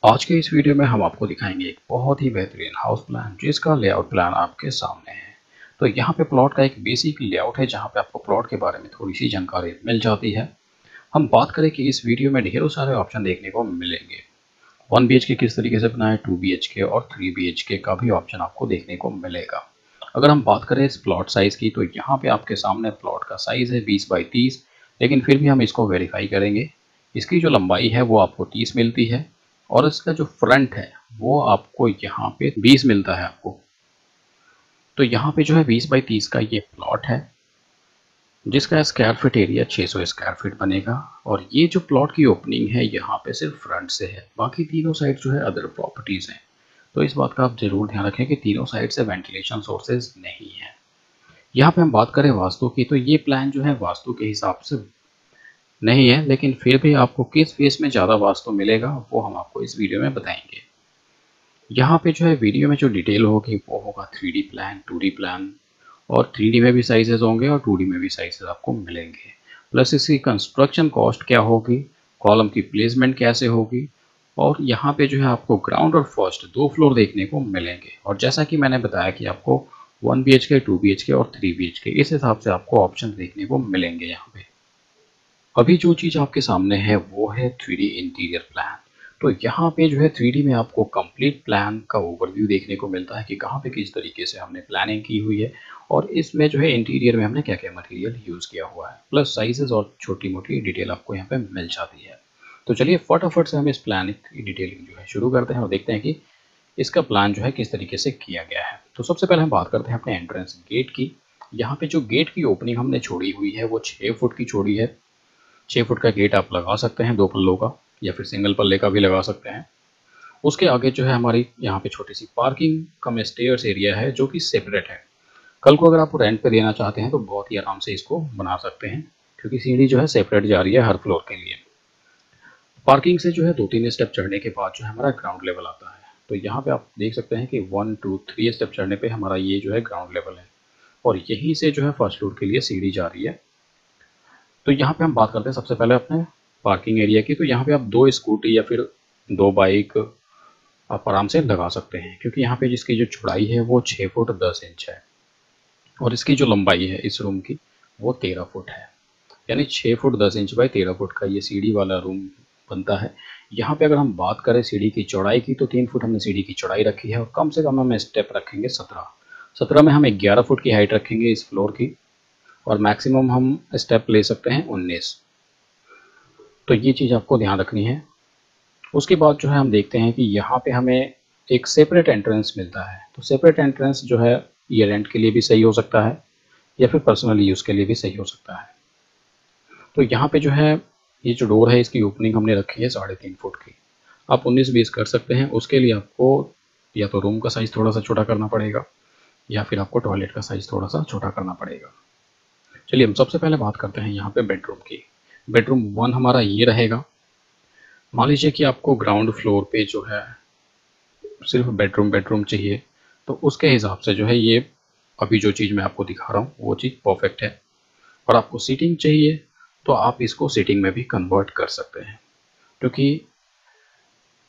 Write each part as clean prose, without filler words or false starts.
आज के इस वीडियो में हम आपको दिखाएंगे एक बहुत ही बेहतरीन हाउस प्लान जिसका लेआउट प्लान आपके सामने है। तो यहाँ पे प्लॉट का एक बेसिक लेआउट है जहाँ पे आपको प्लॉट के बारे में थोड़ी सी जानकारी मिल जाती है। हम बात करें कि इस वीडियो में ढेरों सारे ऑप्शन देखने को मिलेंगे। 1 BHK किस तरीके से बनाए, 2 BHK और 3 BHK का भी ऑप्शन आपको देखने को मिलेगा। अगर हम बात करें इस प्लॉट साइज़ की तो यहाँ पे आपके सामने प्लॉट का साइज़ है 20x30, लेकिन फिर भी हम इसको वेरीफाई करेंगे। इसकी जो लंबाई है वो आपको 30 मिलती है और इसका जो फ्रंट है वो आपको यहाँ पे 20 मिलता है आपको। तो यहाँ पे जो है 20x30 का ये प्लॉट है जिसका square feet area 600 square feet बनेगा। और ये जो प्लॉट की ओपनिंग है यहाँ पे सिर्फ फ्रंट से है, बाकी तीनों साइड जो है अदर प्रॉपर्टीज़ हैं। तो इस बात का आप जरूर ध्यान रखें कि तीनों साइड से वेंटिलेशन सोर्सेज नहीं है। यहाँ पे हम बात करें वास्तु की तो ये प्लान जो है वास्तु के हिसाब से नहीं है, लेकिन फिर भी आपको किस फेस में ज़्यादा वास्तु मिलेगा वो हम आपको इस वीडियो में बताएंगे। यहाँ पे जो है वीडियो में जो डिटेल होगी वो होगा 3D प्लान, 2D प्लान, और 3D में भी साइजेस होंगे और 2D में भी साइजेस आपको मिलेंगे। प्लस इसकी कंस्ट्रक्शन कॉस्ट क्या होगी, कॉलम की प्लेसमेंट कैसे होगी, और यहाँ पे जो है आपको ग्राउंड और फर्स्ट 2 फ्लोर देखने को मिलेंगे। और जैसा कि मैंने बताया कि आपको 1 BHK, 2 BHK और 3 BHK इस हिसाब से आपको ऑप्शन देखने को मिलेंगे। यहाँ पे अभी जो चीज़ आपके सामने है वो है 3D इंटीरियर प्लान। तो यहाँ पे जो है 3D में आपको कंप्लीट प्लान का ओवरव्यू देखने को मिलता है कि कहाँ पे किस तरीके से हमने प्लानिंग की हुई है और इसमें जो है इंटीरियर में हमने क्या क्या मटेरियल यूज़ किया हुआ है, प्लस साइजेस और छोटी मोटी डिटेल आपको यहाँ पे मिल जाती है। तो चलिए फटाफट से हम इस प्लान की डिटेलिंग जो है शुरू करते हैं और देखते हैं कि इसका प्लान जो है किस तरीके से किया गया है। तो सबसे पहले हम बात करते हैं अपने एंट्रेंस गेट की। यहाँ पे जो गेट की ओपनिंग हमने छोड़ी हुई है वो 6 फुट की छोड़ी है। 6 फुट का गेट आप लगा सकते हैं 2 पल्लों का, या फिर सिंगल पल्ले का भी लगा सकते हैं। उसके आगे जो है हमारी यहाँ पे छोटी सी पार्किंग कम स्टेयर्स एरिया है जो कि सेपरेट है। कल को अगर आप रेंट पे देना चाहते हैं तो बहुत ही आराम से इसको बना सकते हैं क्योंकि सीढ़ी जो है सेपरेट जा रही है हर फ्लोर के लिए। पार्किंग से जो है 2-3 स्टेप चढ़ने के बाद जो है हमारा ग्राउंड लेवल आता है। तो यहाँ पे आप देख सकते हैं कि 1 2 3 स्टेप चढ़ने पे हमारा ये जो है ग्राउंड लेवल है और यहीं से जो है फर्स्ट फ्लोर के लिए सीढ़ी जा रही है। तो यहाँ पे हम बात करते हैं सबसे पहले अपने पार्किंग एरिया की। तो यहाँ पे आप 2 स्कूटी या फिर 2 बाइक आप आराम से लगा सकते हैं क्योंकि यहाँ पे जिसकी जो चौड़ाई है वो 6 फुट 10 इंच है और इसकी जो लंबाई है इस रूम की वो 13 फुट है। यानी 6 फुट 10 इंच बाई 13 फुट का ये सीढ़ी वाला रूम बनता है। यहाँ पे अगर हम बात करें सीढ़ी की चौड़ाई की तो 3 फुट हमने सीढ़ी की चौड़ाई रखी है और कम से कम हम स्टेप रखेंगे 17 में हम 11 फुट की हाइट रखेंगे इस फ्लोर की और मैक्सिमम हम स्टेप ले सकते हैं 19। तो ये चीज़ आपको ध्यान रखनी है। उसके बाद जो है हम देखते हैं कि यहाँ पे हमें एक सेपरेट एंट्रेंस मिलता है। तो सेपरेट एंट्रेंस जो है ये रेंट के लिए भी सही हो सकता है या फिर पर्सनल यूज़ के लिए भी सही हो सकता है। तो यहाँ पे जो है ये जो डोर है इसकी ओपनिंग हमने रखी है 3.5 फुट की। आप 19-20 कर सकते हैं। उसके लिए आपको या तो रूम का साइज़ थोड़ा सा छोटा करना पड़ेगा या फिर आपको टॉयलेट का साइज़ थोड़ा सा छोटा करना पड़ेगा। चलिए हम सबसे पहले बात करते हैं यहाँ पे बेडरूम की। बेडरूम 1 हमारा ये रहेगा। मान लीजिए कि आपको ग्राउंड फ्लोर पे जो है सिर्फ बेडरूम चाहिए तो उसके हिसाब से जो है ये अभी जो चीज़ मैं आपको दिखा रहा हूँ वो चीज़ परफेक्ट है। और आपको सीटिंग चाहिए तो आप इसको सीटिंग में भी कन्वर्ट कर सकते हैं क्योंकि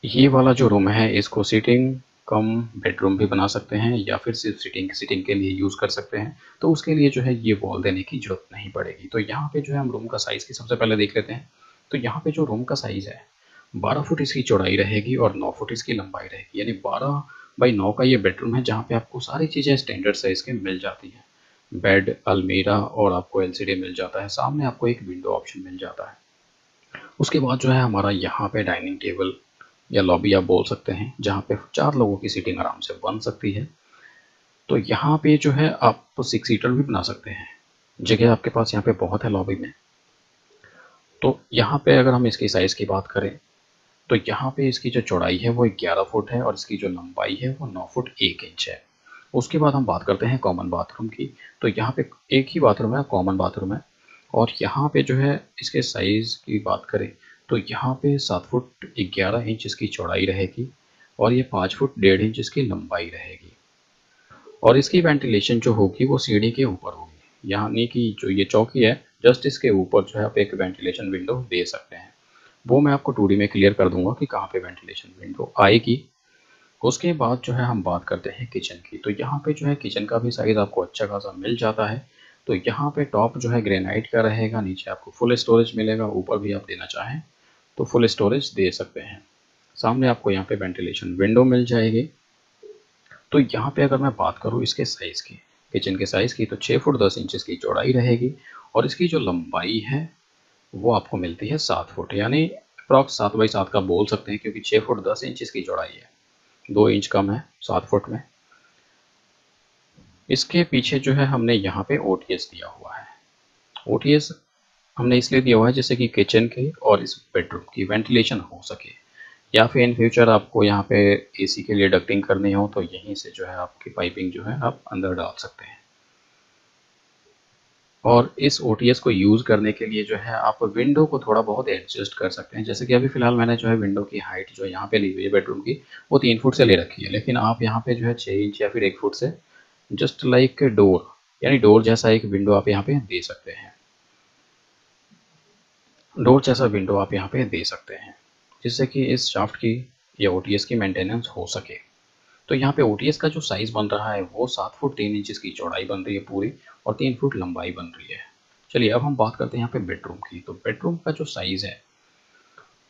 ये वाला जो रूम है इसको सीटिंग कम बेडरूम भी बना सकते हैं या फिर सिर्फ सीटिंग के लिए यूज़ कर सकते हैं। तो उसके लिए जो है ये वॉल देने की जरूरत नहीं पड़ेगी। तो यहाँ पे जो है हम रूम का साइज़ की सबसे पहले देख लेते हैं। तो यहाँ पे जो रूम का साइज़ है 12 फुट इसकी चौड़ाई रहेगी और 9 फुट इसकी लंबाई रहेगी। यानी 12x9 का ये बेडरूम है जहाँ पे आपको सारी चीज़ें स्टैंडर्ड साइज़ के मिल जाती हैं। बेड, अलमीरा और आपको LCD मिल जाता है। सामने आपको एक विंडो ऑप्शन मिल जाता है। उसके बाद जो है हमारा यहाँ पे डाइनिंग टेबल या लॉबी आप बोल सकते हैं जहाँ पे 4 लोगों की सीटिंग आराम से बन सकती है। तो यहाँ पे जो है आप 6 सीटर भी बना सकते हैं। जगह आपके पास यहाँ पे बहुत है लॉबी में। तो यहाँ पे अगर हम इसकी साइज़ की बात करें तो यहाँ पे इसकी जो चौड़ाई है वो 11 फुट है और इसकी जो लंबाई है वो 9 फुट 1 इंच है। उसके बाद हम बात करते हैं कॉमन बाथरूम की। तो यहाँ पे एक ही बाथरूम है, कॉमन बाथरूम है। और यहाँ पे जो है इसके साइज़ की बात करें तो यहाँ पे 7 फुट 11 इंच इसकी चौड़ाई रहेगी और ये 5 फुट 1.5 इंच इसकी लंबाई रहेगी। और इसकी वेंटिलेशन जो होगी वो सीढ़ी के ऊपर होगी, यानी कि जो ये चौकी है जस्ट इसके ऊपर जो है आप एक वेंटिलेशन विंडो दे सकते हैं। वो मैं आपको 2D में क्लियर कर दूंगा कि कहाँ पे वेंटिलेशन विंडो आएगी। उसके बाद जो है हम बात करते हैं किचन की। तो यहाँ पे जो है किचन का भी साइज़ आपको अच्छा खासा मिल जाता है। तो यहाँ पे टॉप जो है ग्रेनाइट का रहेगा, नीचे आपको फुल स्टोरेज मिलेगा, ऊपर भी आप देना चाहें तो फुल स्टोरेज दे सकते हैं। सामने आपको यहाँ पे वेंटिलेशन विंडो मिल जाएगी। तो यहाँ पे अगर मैं बात करूँ इसके साइज़ की, किचन के साइज़ की, तो 6 फुट 10 इंचज़ की चौड़ाई रहेगी और इसकी जो लंबाई है वो आपको मिलती है 7 फुट, यानी अप्रॉक्स 7 बाई 7 का बोल सकते हैं, क्योंकि 6 फुट 10 इंचज़ की चौड़ाई है, 2 इंच कम है 7 फुट में। इसके पीछे जो है हमने यहाँ पे ओटीएस दिया हुआ है। ओटीएस हमने इसलिए दिया हुआ है जैसे कि किचन की और इस बेडरूम की वेंटिलेशन हो सके, या फिर इन फ्यूचर आपको यहाँ पे एसी के लिए डक्टिंग करनी हो तो यहीं से जो है आपकी पाइपिंग जो है आप अंदर डाल सकते हैं। और इस ओटीएस को यूज़ करने के लिए जो है आप विंडो को थोड़ा बहुत एडजस्ट कर सकते हैं। जैसे कि अभी फ़िलहाल मैंने जो है विंडो की हाइट जो यहाँ पे ली हुई है बेडरूम की, वो 3 फुट से ले रखी है, लेकिन आप यहाँ पे जो है 6 इंच या फिर 1 फुट से जस्ट लाइक डोर, यानी डोर जैसा एक विंडो आप यहाँ पे दे सकते हैं। डोर जैसा विंडो आप यहाँ पे दे सकते हैं, जिससे कि इस शाफ्ट की या ओटीएस की मेंटेनेंस हो सके। तो यहाँ पे ओटीएस का जो साइज़ बन रहा है वो 7 फुट 3 इंचज़ की चौड़ाई बन रही है पूरी, और 3 फुट लंबाई बन रही है। चलिए अब हम बात करते हैं यहाँ पे बेडरूम की। तो बेडरूम का जो साइज़ है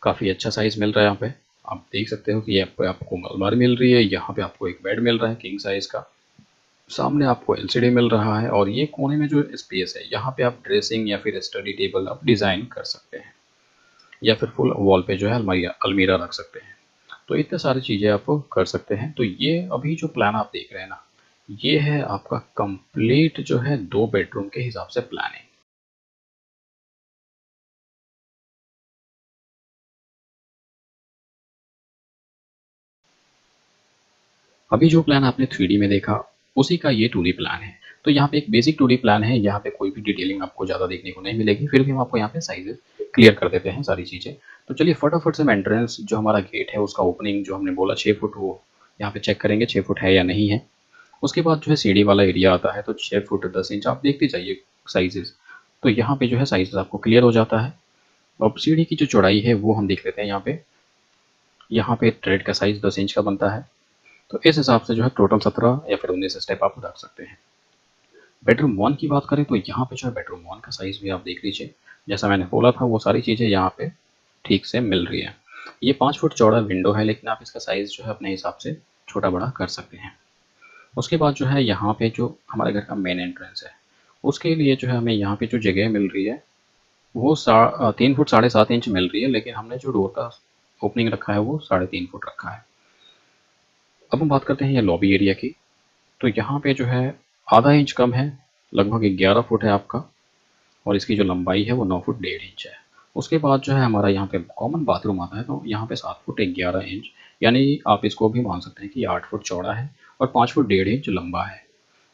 काफ़ी अच्छा साइज़ मिल रहा है। यहाँ पे आप देख सकते हो कि यहाँ पे आपको अलमारी मिल रही है, यहाँ पे आपको एक बेड मिल रहा है किंग साइज़ का, सामने आपको एलसीडी मिल रहा है, और ये कोने में जो स्पेस है यहाँ पे आप ड्रेसिंग या फिर स्टडी टेबल आप डिज़ाइन कर सकते हैं, या फिर फुल वॉल पे जो है अलमीरा रख सकते हैं। तो इतने सारी चीज़ें आप कर सकते हैं। तो ये अभी जो प्लान आप देख रहे हैं ना, ये है आपका कंप्लीट जो है 2 बेडरूम के हिसाब से प्लानिंग। अभी जो प्लान आपने 3D में देखा, उसी का ये 2D प्लान है। तो यहाँ पे एक बेसिक 2D प्लान है, यहाँ पे कोई भी डिटेलिंग आपको ज़्यादा देखने को नहीं मिलेगी, फिर भी हम आपको यहाँ पे साइज़ क्लियर कर देते हैं सारी चीज़ें। तो चलिए फटाफट से हम एंट्रेंस जो हमारा गेट है उसका ओपनिंग जो हमने बोला 6 फुट, वो यहाँ पे चेक करेंगे 6 फुट है या नहीं है। उसके बाद जो है सीढ़ी वाला एरिया आता है, तो 6 फुट 10 इंच आप देखते जाइए साइजेस। तो यहाँ पे जो है साइजेस आपको क्लियर हो जाता है। अब सीढ़ी की जो चौड़ाई है वो हम देख लेते हैं। यहाँ पे थ्रेड का साइज 10 इंच का बनता है। तो इस हिसाब से जो है टोटल 17 या फिर 19 स्टेप आप रख सकते हैं। बेडरूम 1 की बात करें तो यहाँ पे जो है बेडरूम 1 का साइज भी आप देख लीजिए, जैसा मैंने बोला था वो सारी चीज़ें यहाँ पे ठीक से मिल रही है। ये 5 फुट चौड़ा विंडो है, लेकिन आप इसका साइज जो है अपने हिसाब से छोटा बड़ा कर सकते हैं। उसके बाद जो है यहाँ पे जो हमारे घर का मेन एंट्रेंस है, उसके लिए जो है हमें यहाँ पे जो जगह मिल रही है वो 3 फुट 7.5 इंच मिल रही है, लेकिन हमने जो डोर का ओपनिंग रखा है वो 3.5 फुट रखा है। अब हम बात करते हैं ये लॉबी एरिया की। तो यहाँ पे जो है आधा इंच कम है, लगभग 11 फुट है आपका, और इसकी जो लंबाई है वो 9 फुट 1.5 इंच है। उसके बाद जो है हमारा यहाँ पे कॉमन बाथरूम आता है, तो यहाँ पे 7 फुट 11 इंच, यानी आप इसको भी मान सकते हैं कि 8 फुट चौड़ा है और 5 फुट 1.5 इंच लंबा है।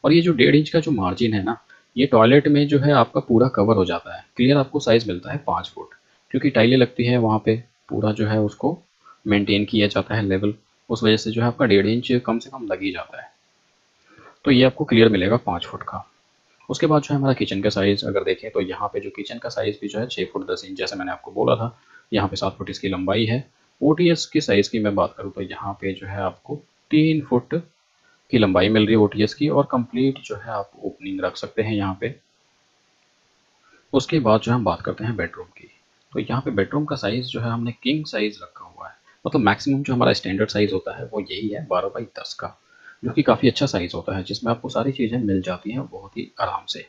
और ये जो 1.5 इंच का जो मार्जिन है ना, ये टॉयलेट में जो है आपका पूरा कवर हो जाता है। क्लियर आपको साइज़ मिलता है 5 फुट, क्योंकि टाइलें लगती हैं वहाँ पे, पूरा जो है उसको मेंटेन किया जाता है लेवल, उस वजह से जो है आपका 1.5 इंच कम से कम लग ही जाता है। तो ये आपको क्लियर मिलेगा 5 फुट का। उसके बाद जो है हमारा किचन का साइज़ अगर देखें, तो यहाँ पे जो किचन का साइज़ भी जो है 6 फुट 10 इंच, जैसे मैंने आपको बोला था। यहाँ पे 7 फुट इसकी लंबाई है। ओटीएस की साइज़ की मैं बात करूँ तो यहाँ पे जो है आपको 3 फुट की लंबाई मिल रही है ओटीएस की, और कंप्लीट जो है आप ओपनिंग रख सकते हैं यहाँ पे। उसके बाद जो हम बात करते हैं बेडरूम की। तो यहाँ पे बेडरूम का साइज़ जो है हमने किंग साइज़ रखा हुआ है। मतलब मैक्सिमम जो हमारा स्टैंडर्ड साइज़ होता है वो यही है 12 बाई 10 का, जो कि काफ़ी अच्छा साइज़ होता है, जिसमें आपको सारी चीज़ें मिल जाती हैं बहुत ही आराम से।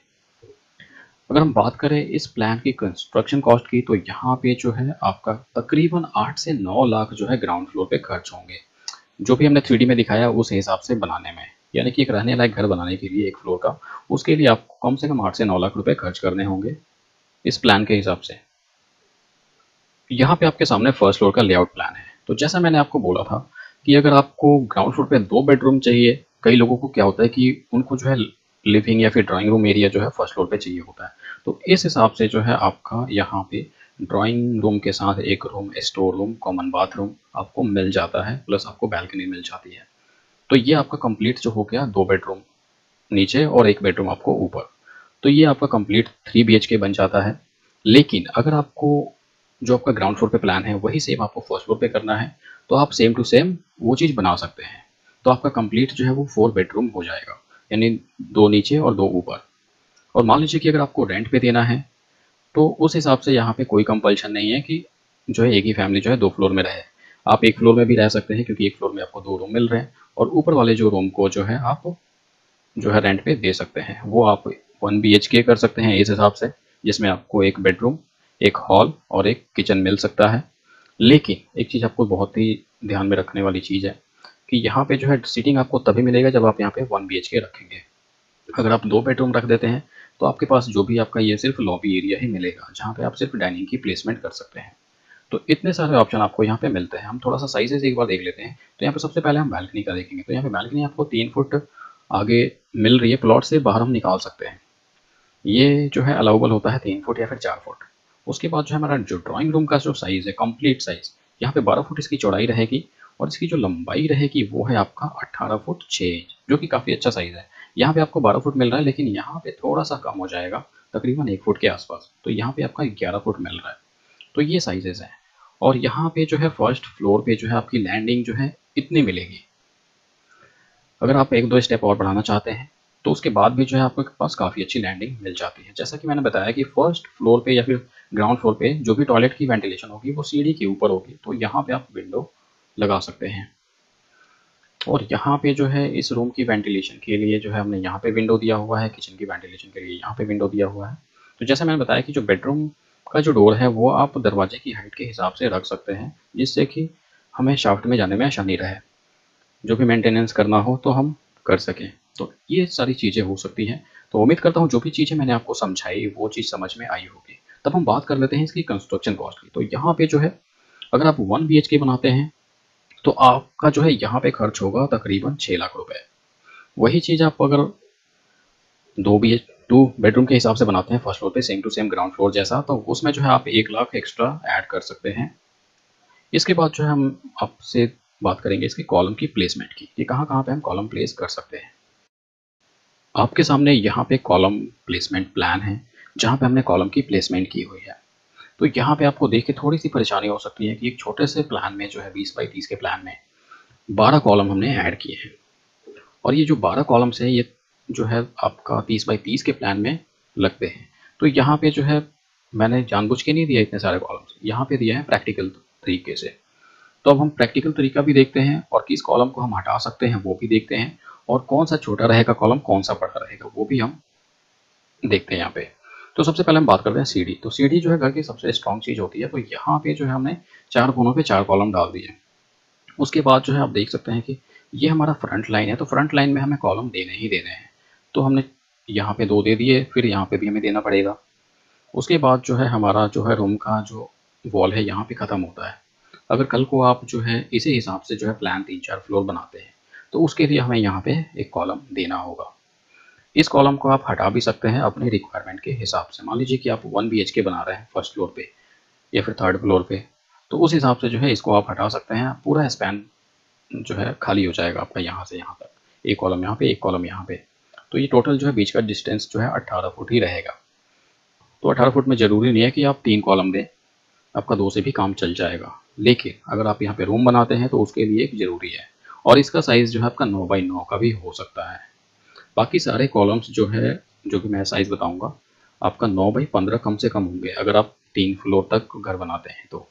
अगर हम बात करें इस प्लान की कंस्ट्रक्शन कॉस्ट की, तो यहाँ पे जो है आपका तकरीबन 8 से 9 लाख जो है ग्राउंड फ्लोर पे खर्च होंगे, जो भी हमने 3D में दिखाया उस हिसाब से बनाने में। यानी कि एक रहने लायक घर बनाने के लिए एक फ्लोर का, उसके लिए आपको कम से कम 8 से 9 लाख रुपए खर्च करने होंगे इस प्लान के हिसाब से। यहाँ पे आपके सामने फर्स्ट फ्लोर का लेआउट प्लान है। तो जैसा मैंने आपको बोला था कि अगर आपको ग्राउंड फ्लोर पे 2 बेडरूम चाहिए, कई लोगों को क्या होता है कि उनको जो है लिविंग या फिर ड्राइंग रूम एरिया जो है फर्स्ट फ्लोर पे चाहिए होता है। तो इस हिसाब से जो है आपका यहाँ पे ड्राइंग रूम के साथ एक room, store room, common bathroom आपको मिल जाता है, प्लस आपको बैल्कनी मिल जाती है। तो ये आपका कंप्लीट जो हो गया 2 बेडरूम नीचे और 1 बेडरूम आपको ऊपर। तो ये आपका कंप्लीट 3 BHK बन जाता है। लेकिन अगर आपको जो आपका ग्राउंड फ्लोर पे प्लान है वही सेम आपको फर्स्ट फ्लोर पे करना है, तो आप सेम टू सेम वो चीज़ बना सकते हैं। तो आपका कंप्लीट जो है वो 4 बेडरूम हो जाएगा, यानी 2 नीचे और 2 ऊपर। और मान लीजिए कि अगर आपको रेंट पे देना है तो उस हिसाब से यहाँ पे कोई कंपल्शन नहीं है कि जो है एक ही फैमिली जो है 2 फ्लोर में रहे। आप 1 फ्लोर में भी रह सकते हैं क्योंकि 1 फ्लोर में आपको 2 रूम मिल रहे हैं, और ऊपर वाले जो रूम को जो है आप जो है रेंट पे दे सकते हैं। वो आप 1 BHK कर सकते हैं इस हिसाब से, जिसमें आपको 1 बेडरूम, 1 हॉल और 1 किचन मिल सकता है। लेकिन एक चीज़ आपको बहुत ही ध्यान में रखने वाली चीज़ है कि यहाँ पे जो है सीटिंग आपको तभी मिलेगा जब आप यहाँ पे 1 BHK रखेंगे। अगर आप 2 बेडरूम रख देते हैं तो आपके पास जो भी आपका ये सिर्फ लॉबी एरिया ही मिलेगा, जहाँ पे आप सिर्फ डाइनिंग की प्लेसमेंट कर सकते हैं। तो इतने सारे ऑप्शन आपको यहाँ पे मिलते हैं। हम थोड़ा सा साइजेस एक बार देख लेते हैं। तो यहाँ पे सबसे पहले हम बालकनी का देखेंगे। तो यहाँ पे बालकनी आपको 3 फुट आगे मिल रही है, प्लॉट से बाहर हम निकाल सकते हैं। ये जो है अलाउबल होता है 3 फुट या फिर 4 फुट। उसके बाद जो है हमारा जो ड्राइंग रूम का जो साइज़ है, कंप्लीट साइज़, यहाँ पे 12 फुट इसकी चौड़ाई रहेगी, और इसकी जो लंबाई रहेगी वो है आपका 18 फुट 6 इंच, जो कि काफ़ी अच्छा साइज़ है। यहाँ पे आपको 12 फुट मिल रहा है, लेकिन यहाँ पे थोड़ा सा कम हो जाएगा, तकरीबन 1 फुट के आसपास। तो यहाँ पे आपका 11 फुट मिल रहा है। तो ये साइजेस हैं। और यहाँ पे जो है फर्स्ट फ्लोर पे जो है आपकी लैंडिंग जो है इतनी मिलेगी। अगर आप 1-2 स्टेप और बढ़ाना चाहते हैं तो उसके बाद भी जो है आपके पास काफ़ी अच्छी लैंडिंग मिल जाती है। जैसा कि मैंने बताया कि फर्स्ट फ्लोर पे या फिर ग्राउंड फ्लोर पे जो भी टॉयलेट की वेंटिलेशन होगी वो सीढ़ी के ऊपर होगी, तो यहाँ पे आप विंडो लगा सकते हैं। और यहाँ पे जो है इस रूम की वेंटिलेशन के लिए जो है हमने यहाँ पे विंडो दिया हुआ है, किचन की वेंटिलेशन के लिए यहाँ पे विंडो दिया हुआ है। तो जैसे मैंने बताया कि जो बेडरूम का जो डोर है वो आप दरवाजे की हाइट के हिसाब से रख सकते हैं, जिससे कि हमें शाफ्ट में जाने में आसानी रहे। जो भी मेंटेनेंस करना हो तो हम कर सकें। तो ये सारी चीज़ें हो सकती हैं। तो उम्मीद करता हूँ जो भी चीज़ें मैंने आपको समझाई वो चीज़ समझ में आई होगी। तब हम बात कर लेते हैं इसकी कंस्ट्रक्शन कॉस्ट की। तो यहाँ पे जो है अगर आप 1 BHK बनाते हैं तो आपका जो है यहाँ पे खर्च होगा तकरीबन 6 लाख रुपए। वही चीज़ आप अगर 2 बेडरूम के हिसाब से बनाते हैं फर्स्ट फ्लोर पे same to same ground floor जैसा, तो उसमें जो है आप 1 लाख एक्स्ट्रा ऐड कर सकते हैं। इसके बाद जो है हम आपसे बात करेंगे इसके कॉलम की प्लेसमेंट की, कि कहाँ-कहाँ पे हम कॉलम प्लेस कर सकते हैं। आपके सामने यहाँ पे कॉलम प्लेसमेंट प्लान है, जहाँ पे हमने कॉलम की प्लेसमेंट की हुई है। तो यहाँ पे आपको देख के थोड़ी-सी परेशानी हो सकती है कि एक छोटे से प्लान में जो है 20 बाई 30 के प्लान में 12 कॉलम हमने ऐड किए हैं। और ये जो 12 कॉलम्स हैं ये जो है आपका 30 बाई 30 के प्लान में लगते हैं। तो यहाँ पे जो है मैंने जानबूझ के नहीं दिया इतने सारे कॉलम्स, यहाँ पे दिया है प्रैक्टिकल तरीके से। तो अब हम प्रैक्टिकल तरीका भी देखते हैं और किस कॉलम को हम हटा सकते हैं वो भी देखते हैं, और कौन सा छोटा रहेगा कॉलम, कौन सा बड़ा रहेगा वो भी हम देखते हैं यहाँ पे। तो सबसे पहले हम बात करते हैं सीढ़ी। तो सीढ़ी जो है घर की सबसे स्ट्रॉन्ग चीज़ होती है। तो यहाँ पे जो है हमने 4 कोनों पे 4 कॉलम डाल दिए। उसके बाद जो है आप देख सकते हैं कि ये हमारा फ्रंट लाइन है, तो फ्रंट लाइन में हमें कॉलम देने ही देने हैं। तो हमने यहाँ पे 2 दे दिए, फिर यहाँ पे भी हमें देना पड़ेगा। उसके बाद जो है हमारा जो है रूम का जो वॉल है यहाँ पे ख़त्म होता है। अगर कल को आप जो है इसी हिसाब से जो है प्लान 3-4 फ्लोर बनाते हैं तो उसके लिए हमें यहाँ पे एक कॉलम देना होगा। इस कॉलम को आप हटा भी सकते हैं अपनी रिक्वायरमेंट के हिसाब से। मान लीजिए कि आप 1 BHK बना रहे हैं फर्स्ट फ्लोर पे या फिर थर्ड फ्लोर पे, तो उस हिसाब से जो है इसको आप हटा सकते हैं। पूरा स्पैन जो है खाली हो जाएगा आपका यहाँ से यहाँ तक, एक कॉलम यहाँ पे, एक कॉलम यहाँ पे। तो ये टोटल जो है बीच का डिस्टेंस जो है 18 फुट ही रहेगा। तो 18 फुट में ज़रूरी नहीं है कि आप 3 कॉलम दें, आपका 2 से भी काम चल जाएगा। लेकिन अगर आप यहाँ पे रूम बनाते हैं तो उसके लिए एक ज़रूरी है, और इसका साइज़ जो है आपका 9 बाई 9 का भी हो सकता है। बाकी सारे कॉलम्स जो है, जो कि मैं साइज़ बताऊँगा, आपका 9 बाई 15 कम से कम होंगे अगर आप 3 फ्लोर तक घर बनाते हैं तो,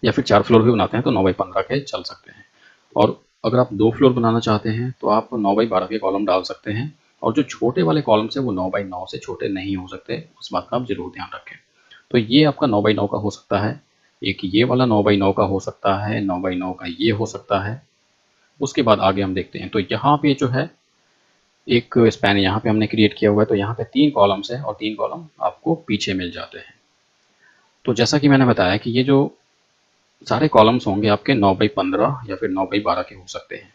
या फिर 4 फ्लोर भी बनाते हैं तो 9 बाई 15 के चल सकते हैं। और अगर आप 2 फ्लोर बनाना चाहते हैं तो आप 9 बाई 12 के कॉलम डाल सकते हैं, और जो छोटे वाले कॉलम्स हैं वो 9 बाई 9 से छोटे नहीं हो सकते, उस बात का आप ज़रूर ध्यान रखें। तो ये आपका 9 बाई 9 का हो सकता है, एक ये वाला 9 बाई 9 का हो सकता है, 9 बाई 9 का ये हो सकता है। उसके बाद आगे हम देखते हैं। तो यहाँ पे जो है एक स्पैन यहाँ पे हमने क्रिएट किया हुआ है, तो यहाँ पे 3 कॉलम्स हैं और 3 कॉलम आपको पीछे मिल जाते हैं। तो जैसा कि मैंने बताया कि ये जो सारे कॉलम्स होंगे आपके 9 बाई 15 या फिर 9 बाई 12 के हो सकते हैं।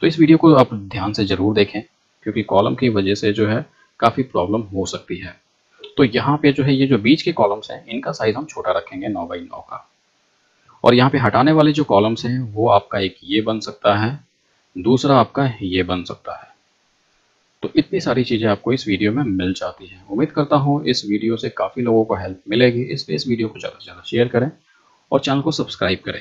तो इस वीडियो को आप ध्यान से ज़रूर देखें, क्योंकि कॉलम की वजह से जो है काफ़ी प्रॉब्लम हो सकती है। तो यहाँ पे जो है ये जो बीच के कॉलम्स हैं इनका साइज़ हम छोटा रखेंगे 9 बाई 9 का। और यहाँ पे हटाने वाले जो कॉलम्स हैं वो आपका एक ये बन सकता है, दूसरा आपका ये बन सकता है। तो इतनी सारी चीज़ें आपको इस वीडियो में मिल जाती हैं। उम्मीद करता हूँ इस वीडियो से काफ़ी लोगों को हेल्प मिलेगी, इसलिए इस वीडियो को ज़्यादा से ज़्यादा शेयर करें और चैनल को सब्सक्राइब करें।